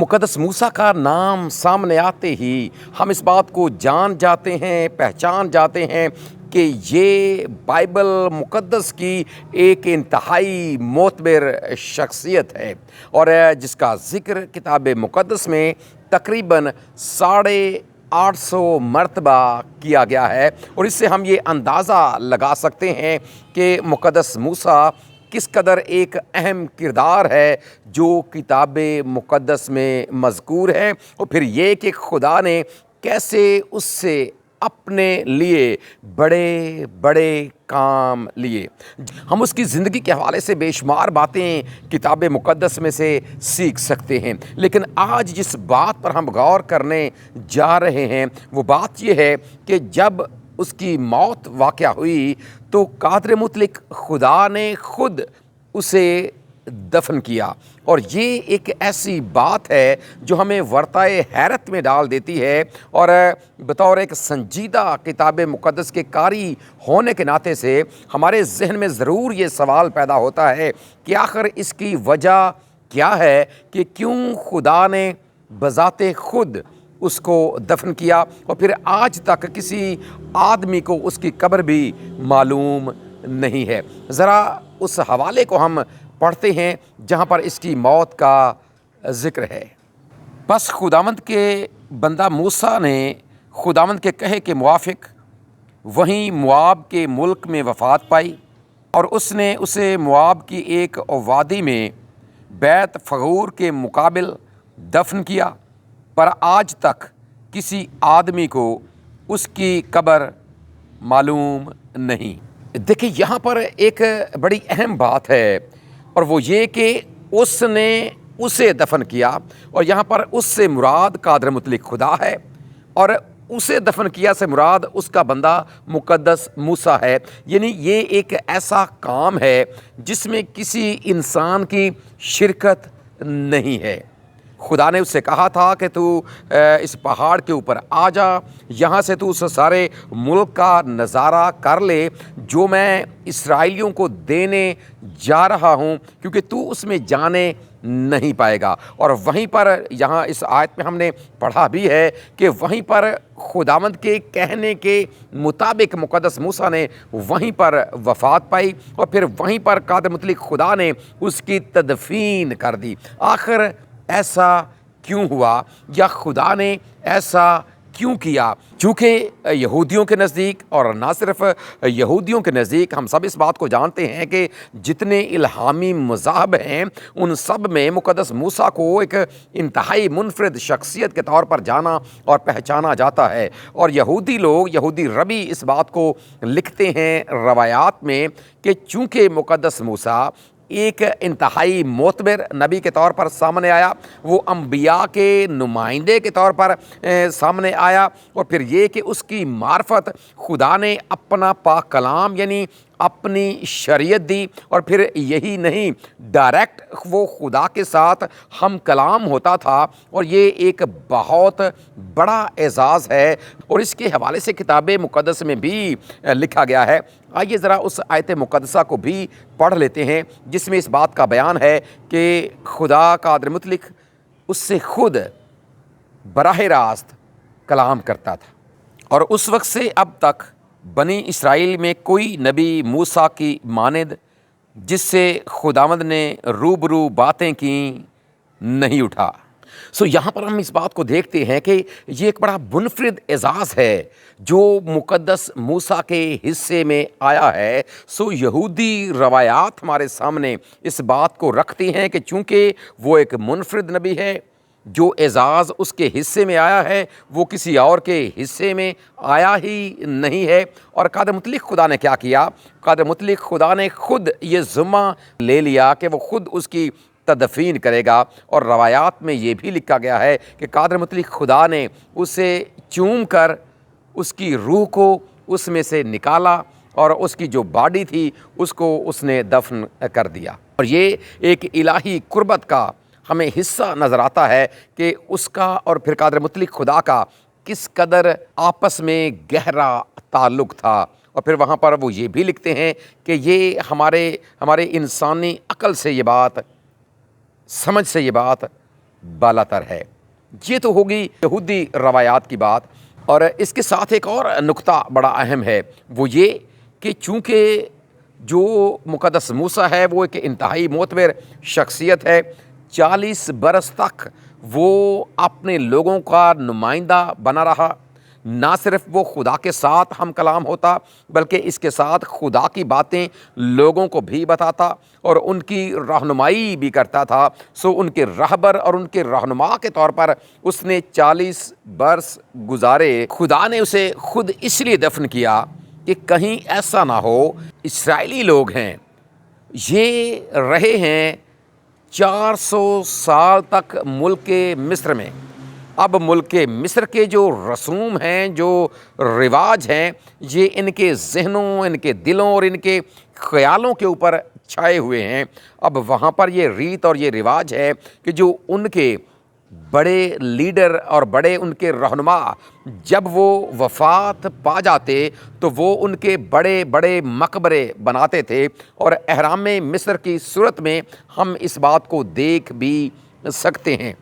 मुक़द्दस मूसा का नाम सामने आते ही हम इस बात को जान जाते हैं, पहचान जाते हैं कि ये बाइबल मुक़द्दस की एक इंतहाई मोतबर शख्सियत है और जिसका ज़िक्र किताब मुक़द्दस में तकरीबन 850 मरतबा किया गया है। और इससे हम ये अंदाज़ा लगा सकते हैं कि मुक़द्दस मूसा किस कदर एक अहम किरदार है जो किताब मुक़द्दस में मज़कूर है, और फिर ये कि खुदा ने कैसे उससे अपने लिए बड़े बड़े काम लिए। हम उसकी ज़िंदगी के हवाले से बेशुमार बातें किताब मुक़द्दस में से सीख सकते हैं, लेकिन आज जिस बात पर हम गौर करने जा रहे हैं वो बात ये है कि जब उसकी मौत वाक़या हुई तो कादिर मुतलक खुदा ने खुद उसे दफन किया। और ये एक ऐसी बात है जो हमें वर्ताए हैरत में डाल देती है, और बतौर एक संजीदा किताब मुक़द्दस के कारी होने के नाते से हमारे जहन में ज़रूर ये सवाल पैदा होता है कि आखिर इसकी वजह क्या है कि क्यों खुदा ने बज़ाते खुद उसको दफन किया और फिर आज तक किसी आदमी को उसकी कब्र भी मालूम नहीं है। ज़रा उस हवाले को हम पढ़ते हैं जहाँ पर इसकी मौत का ज़िक्र है। बस खुदावंद के बंदा मूसा ने खुदावंद के कहे के मुआफ़िक वहीं मुआब के मुल्क में वफ़ात पाई, और उसने उसे मुआब की एक वादी में बैत फ़गूर के मुकाबिल दफन किया, पर आज तक किसी आदमी को उसकी कब्र मालूम नहीं। देखिए, यहाँ पर एक बड़ी अहम बात है, और वो ये कि उसने उसे दफन किया, और यहाँ पर उससे मुराद कादिर मुतलक खुदा है, और उसे दफन किया से मुराद उसका बंदा मुक़द्दस मूसा है। यानी ये एक ऐसा काम है जिसमें किसी इंसान की शिरकत नहीं है। खुदा ने उससे कहा था कि तू इस पहाड़ के ऊपर आ जा, यहाँ से तू उस सारे मुल्क का नज़ारा कर ले जो मैं इसराइलियों को देने जा रहा हूँ, क्योंकि तू उसमें जाने नहीं पाएगा। और वहीं पर यहाँ इस आयत में हमने पढ़ा भी है कि वहीं पर खुदावंद के कहने के मुताबिक मुक़द्दस मूसा ने वहीं पर वफ़ात पाई, और फिर वहीं पर कादिर मुतलक खुदा ने उसकी तदफीन कर दी। आखिर ऐसा क्यों हुआ, या खुदा ने ऐसा क्यों किया? चूँकि यहूदियों के नज़दीक, और ना सिर्फ यहूदियों के नज़दीक, हम सब इस बात को जानते हैं कि जितने इल्हामी मज़ाहब हैं उन सब में मुक़द्दस मूसा को एक इंतहाई मुनफरिद शख्सियत के तौर पर जाना और पहचाना जाता है। और यहूदी लोग, यहूदी रबी इस बात को लिखते हैं रवायात में कि चूँकि मुक़द्दस मूसा एक इंतहाई मोतबर नबी के तौर पर सामने आया, वो अंबिया के नुमाइंदे के तौर पर सामने आया, और फिर ये कि उसकी मार्फत खुदा ने अपना पाक कलाम यानी अपनी शरीयत दी, और फिर यही नहीं, डायरेक्ट वो खुदा के साथ हम कलाम होता था, और ये एक बहुत बड़ा एजाज़ है। और इसके हवाले से किताब मुक़द्दस में भी लिखा गया है। आइए ज़रा उस आयत मुक़द्दसा को भी पढ़ लेते हैं जिसमें इस बात का बयान है कि खुदा कादिर मुतलक उससे खुद बराह रास्त कलाम करता था, और उस वक्त से अब तक बनी इसराइल में कोई नबी मूसा की मानद जिससे खुदावंद ने रूबरू बातें की नहीं उठा। यहाँ पर हम इस बात को देखते हैं कि ये एक बड़ा मुनफरिद एजाज़ है जो मुक़द्दस मूसा के हिस्से में आया है। यहूदी रवायात हमारे सामने इस बात को रखती हैं कि चूँकि वो एक मुनफरिद नबी है, जो एजाज़ उसके हिस्से में आया है वो किसी और के हिस्से में आया ही नहीं है। और कादिर मुतलक खुदा ने क्या किया? कादिर मुतलक खुदा ने खुद ये ज़िम्मा ले लिया कि वो खुद उसकी तदफीन करेगा। और रवायात में ये भी लिखा गया है कि कादिर मुतलक खुदा ने उसे चूम कर उसकी रूह को उसमें से निकाला, और उसकी जो बॉडी थी उसको उसने दफन कर दिया। और ये एक इलाही कुर्बत का हमें हिस्सा नज़र आता है कि उसका और फिर कादिर मुतलक खुदा का किस कदर आपस में गहरा ताल्लुक़ था। और फिर वहाँ पर वो ये भी लिखते हैं कि ये हमारे इंसानी अक़ल से ये बात, समझ से ये बात बालातर है। ये तो होगी यहूदी रवायात की बात। और इसके साथ एक और नुक्ता बड़ा अहम है, वो ये कि चूँकि जो मुक़द्दस मूसा है वो एक इंतहाई मोतबर शख्सियत है, 40 बरस तक वो अपने लोगों का नुमाइंदा बना रहा। ना सिर्फ वो खुदा के साथ हम कलाम होता, बल्कि इसके साथ खुदा की बातें लोगों को भी बताता और उनकी रहनुमाई भी करता था। सो उनके रहबर और उनके रहनुमा के तौर पर उसने 40 बरस गुजारे। खुदा ने उसे खुद इसलिए दफन किया कि कहीं ऐसा ना हो, इस्राएली लोग हैं, ये रहे हैं 400 साल तक मुल्क मिस्र में। अब मुल्क मिस्र के जो रसूम हैं, जो रिवाज हैं, ये इनके ज़हनों, इनके दिलों और इनके ख़यालों के ऊपर छाए हुए हैं। अब वहाँ पर ये रीत और ये रिवाज है कि जो उनके बड़े लीडर और बड़े उनके रहनुमा जब वो वफ़ात पा जाते तो वो उनके बड़े बड़े मकबरे बनाते थे। और एहराम मिस्र की सूरत में हम इस बात को देख भी सकते हैं।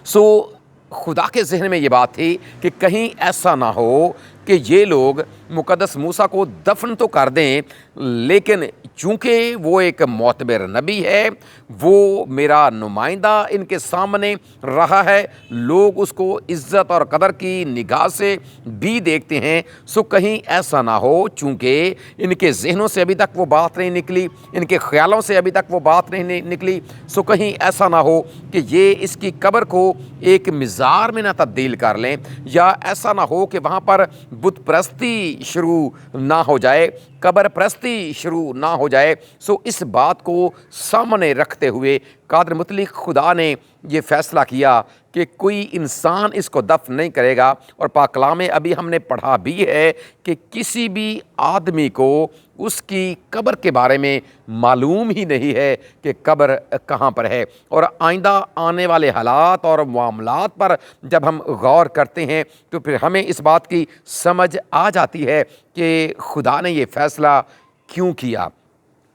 सो खुदा के ज़हन में ये बात थी कि कहीं ऐसा ना हो कि ये लोग मुक़द्दस मूसा को दफन तो कर दें, लेकिन चूँकि वो एक मोतबर नबी है, वो मेरा नुमाइंदा इनके सामने रहा है, लोग उसको इज़्ज़त और कदर की निगाह से भी देखते हैं। सो कहीं ऐसा ना हो, चूँकि इनके ज़हनों से अभी तक वो बात नहीं निकली, इनके ख़यालों से अभी तक वो बात नहीं निकली, सो कहीं ऐसा ना हो कि ये इसकी कब्र को एक मज़ार में ना तब्दील कर लें, या ऐसा ना हो कि वहाँ पर बुत परस्ती शुरू ना हो जाए, कब्र परस्ती शुरू ना हो जाए। सो इस बात को सामने रखते हुए कादर मुतलिक खुदा ने ये फ़ैसला किया कि कोई इंसान इसको दफ़न नहीं करेगा। और पाक कलाम में अभी हमने पढ़ा भी है कि किसी भी आदमी को उसकी कब्र के बारे में मालूम ही नहीं है कि कब्र कहाँ पर है। और आइंदा आने वाले हालात और मामलात पर जब हम गौर करते हैं तो फिर हमें इस बात की समझ आ जाती है कि खुदा ने ये फ़ैसला क्यों किया,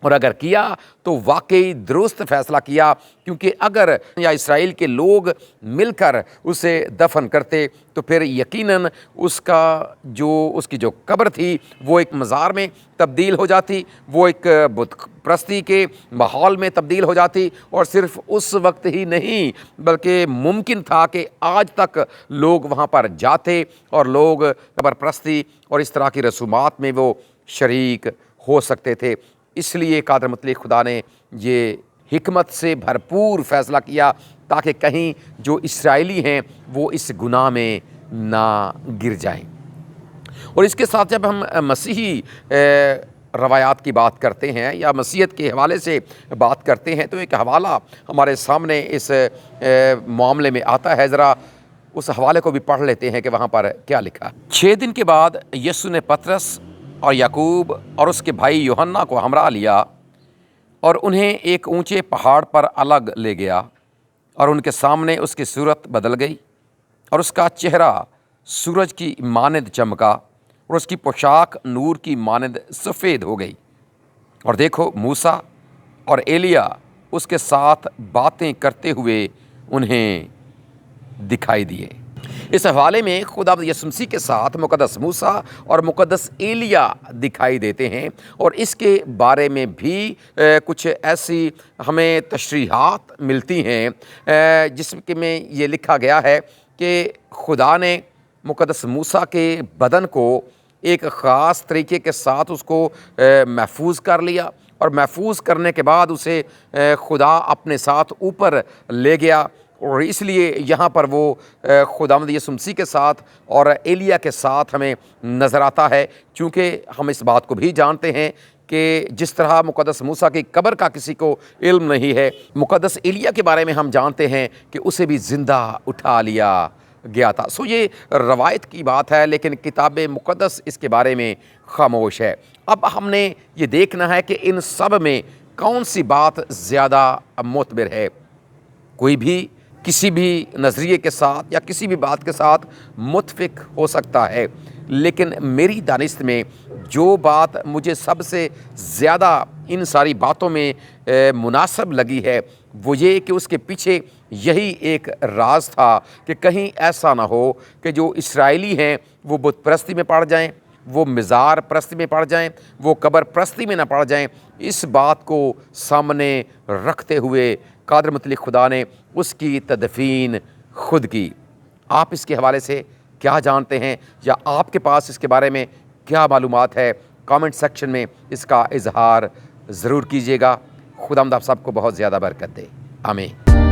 और अगर किया तो वाकई दुरुस्त फ़ैसला किया। क्योंकि अगर या इस्राएल के लोग मिलकर उसे दफन करते तो फिर यकीनन उसकी जो कब्र थी वो एक मज़ार में तब्दील हो जाती, वो एक बुत परस्ती के माहौल में तब्दील हो जाती। और सिर्फ़ उस वक्त ही नहीं, बल्कि मुमकिन था कि आज तक लोग वहाँ पर जाते और लोग कब्र परस्ती और इस तरह की रसूमात में वो शरीक हो सकते थे। इसलिए कादर मुतलिक खुदा ने ये हिकमत से भरपूर फ़ैसला किया ताकि कहीं जो इस्राएली हैं वो इस गुनाह में ना गिर जाएं। और इसके साथ जब हम मसीही रवायात की बात करते हैं या मसीहत के हवाले से बात करते हैं तो एक हवाला हमारे सामने इस मामले में आता है। ज़रा उस हवाले को भी पढ़ लेते हैं कि वहाँ पर क्या लिखा। 6 दिन के बाद यीशु ने पतरस और याकूब और उसके भाई यूहन्ना को हमरा लिया और उन्हें एक ऊंचे पहाड़ पर अलग ले गया, और उनके सामने उसकी सूरत बदल गई और उसका चेहरा सूरज की मानद चमका और उसकी पोशाक नूर की मानद सफ़ेद हो गई। और देखो, मूसा और एलिया उसके साथ बातें करते हुए उन्हें दिखाई दिए। इस हवाले में खुदा यीशु मसीह के साथ मुक़द्दस मूसा और मुक़द्दस एलिया दिखाई देते हैं। और इसके बारे में भी कुछ ऐसी हमें तशरीहात मिलती हैं जिसमें ये लिखा गया है कि खुदा ने मुक़द्दस मूसा के बदन को एक ख़ास तरीके के साथ उसको महफूज कर लिया, और महफूज करने के बाद उसे खुदा अपने साथ ऊपर ले गया। और इसलिए यहाँ पर वो खुदावंद यीशु मसीह के साथ और एलिया के साथ हमें नज़र आता है। चूँकि हम इस बात को भी जानते हैं कि जिस तरह मुक़द्दस मूसा की कब्र का किसी को इल्म नहीं है, मुक़द्दस एलिया के बारे में हम जानते हैं कि उसे भी ज़िंदा उठा लिया गया था। सो ये रवायत की बात है, लेकिन किताब मुक़द्दस इसके बारे में खामोश है। अब हमने ये देखना है कि इन सब में कौन सी बात ज़्यादा मोतबर है। कोई भी किसी भी नज़रिए के साथ या किसी भी बात के साथ मुत्फिक हो सकता है, लेकिन मेरी दानिश में जो बात मुझे सबसे ज़्यादा इन सारी बातों में मुनासिब लगी है वो ये कि उसके पीछे यही एक राज था कि कहीं ऐसा ना हो कि जो इसराइली हैं वो बुत परस्ती में पड़ जाएं, वो मज़ार परस्ती में पड़ जाएं, वो कब्र परस्ती में ना पड़ जाएं। इस बात को सामने रखते हुए कादर मुतल्लिक खुदा ने उसकी तदफीन खुद की। आप इसके हवाले से क्या जानते हैं, या आपके पास इसके बारे में क्या मालूमात है? कमेंट सेक्शन में इसका इजहार ज़रूर कीजिएगा। खुदावंद आप सबको बहुत ज़्यादा बरकत दे। आमीन।